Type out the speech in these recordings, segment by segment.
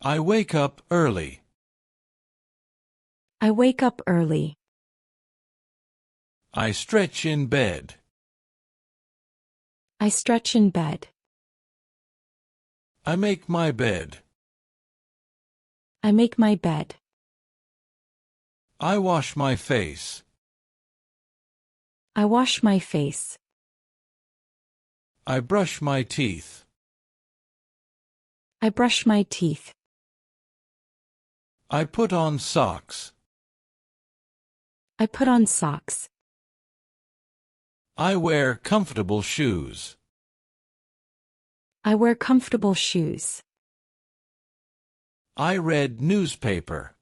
I wake up early. I wake up early. I stretch in bed. I stretch in bed. I make my bed. I make my bed. I wash my face. I wash my face. I brush my teeth. I brush my teeth. I put on socks. I put on socks. I wear comfortable shoes. I wear comfortable shoes. I read newspaper.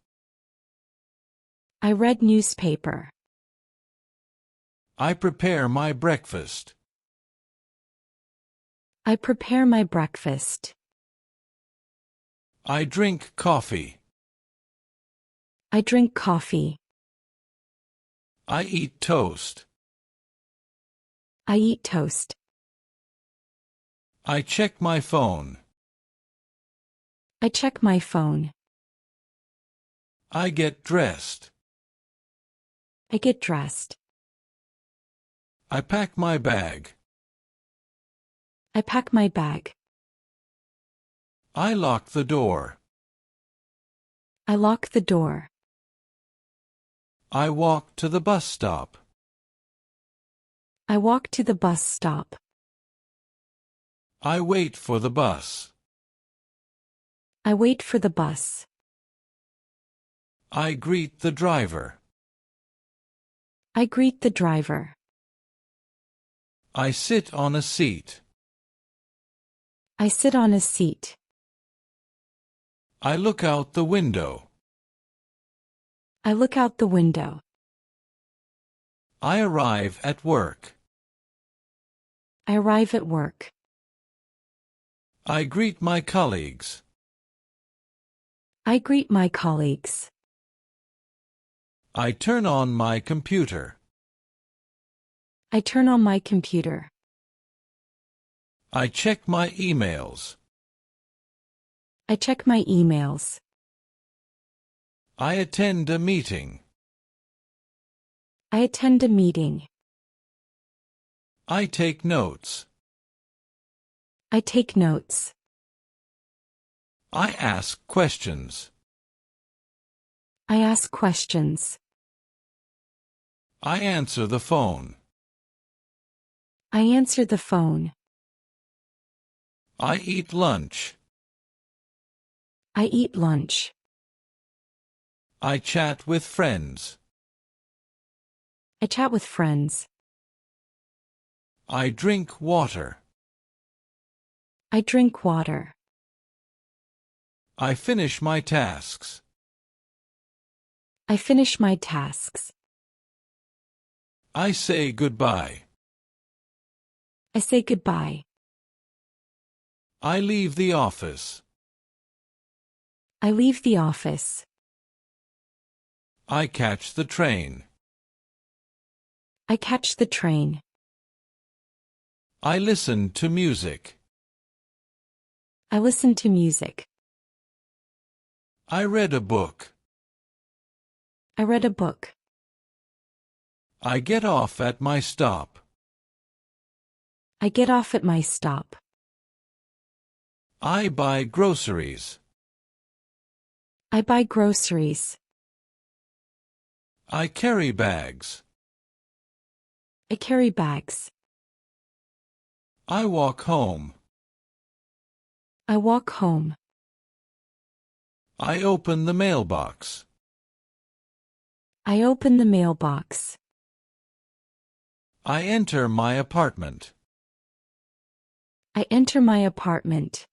I read newspaper. I prepare my breakfast. I prepare my breakfast. I drink coffee. I drink coffee. I eat toast. I eat toast. I check my phone. I check my phone. I get dressed. I get dressed. I pack my bag. I pack my bag. I lock the door. I lock the door. I walk to the bus stop. I walk to the bus stop. I wait for the bus. I wait for the bus. I greet the driver. I greet the driver. I sit on a seat. I sit on a seat. I look out the window. I look out the window. I arrive at work. I arrive at work. I greet my colleagues. I greet my colleagues. I turn on my computer. I turn on my computer. I check my emails. I check my emails. I attend a meeting. I attend a meeting. I take notes. I take notes. I ask questions. I ask questions. I answer the phone. I answer the phone. I eat lunch. I eat lunch. I chat with friends. I chat with friends. I drink water. I drink water. I finish my tasks. I finish my tasks. I say goodbye. I say goodbye. I leave the office. I leave the office. I catch the train. I catch the train. I listen to music. I listen to music. I read a book. I read a book. I get off at my stop. I get off at my stop. I buy groceries. I buy groceries. I carry bags. I carry bags. I walk home. I walk home. I open the mailbox. I open the mailbox. I enter my apartment. I enter my apartment.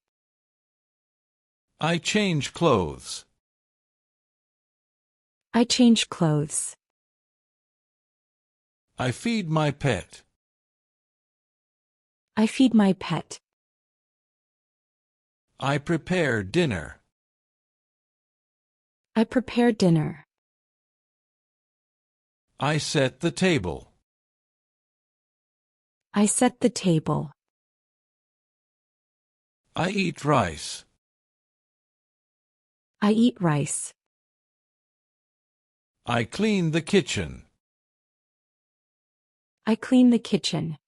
I change clothes. I change clothes. I feed my pet. I feed my pet. I prepare dinner. I prepare dinner. I set the table. I set the table. I eat rice. I eat rice. I clean the kitchen. I clean the kitchen.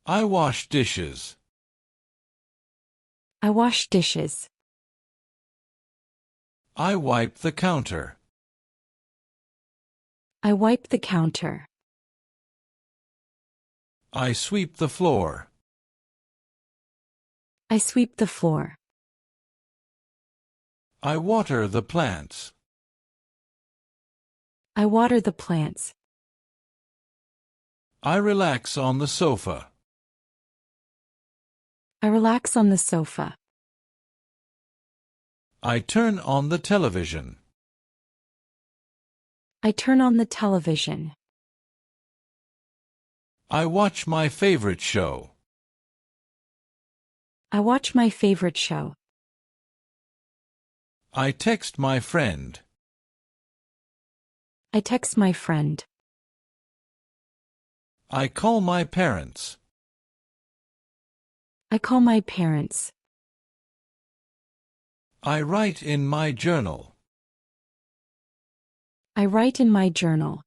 I wash dishes. I wash dishes. I wipe the counter. I wipe the counter. I sweep the floor. I sweep the floor. I water the plants. I water the plants. I relax on the sofa. I relax on the sofa. I turn on the television. I turn on the television. I watch my favorite show. I watch my favorite show. I text my friend. I text my friend. I call my parents. I call my parents. I write in my journal. I write in my journal.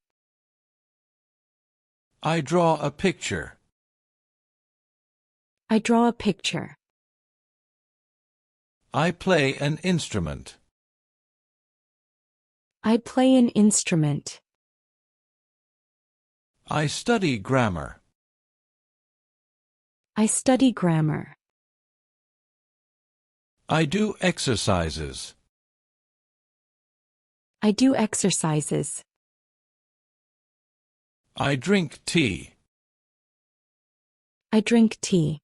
I draw a picture. I draw a picture. I play an instrument. I play an instrument. I study grammar. I study grammar. I do exercises. I do exercises. I drink tea. I drink tea.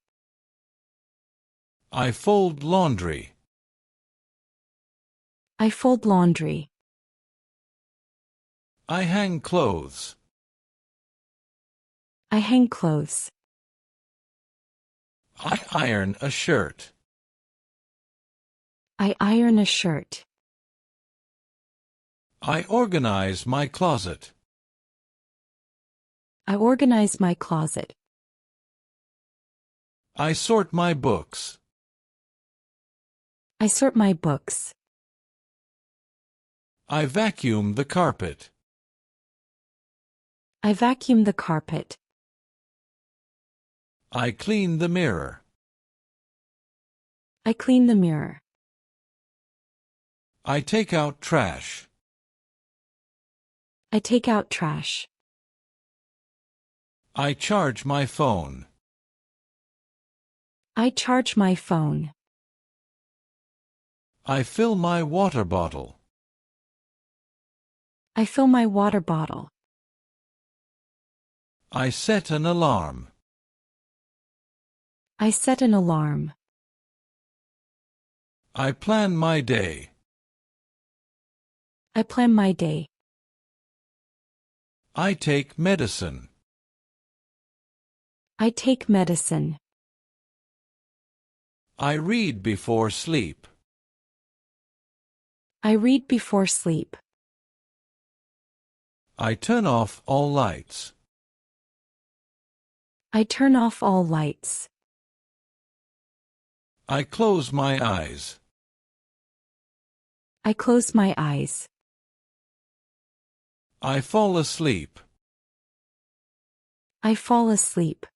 I fold laundry. I fold laundry. I hang clothes. I hang clothes. I iron a shirt. I iron a shirt. I organize my closet. I organize my closet. I sort my books. I sort my books. I vacuum the carpet. I vacuum the carpet. I clean the mirror. I clean the mirror. I take out trash. I take out trash. I charge my phone. I charge my phone. I fill my water bottle. I fill my water bottle. I set an alarm. I set an alarm. I plan my day. I plan my day. I take medicine. I take medicine. I read before sleep. I read before sleep. I turn off all lights. I turn off all lights. I close my eyes. I close my eyes. I fall asleep. I fall asleep.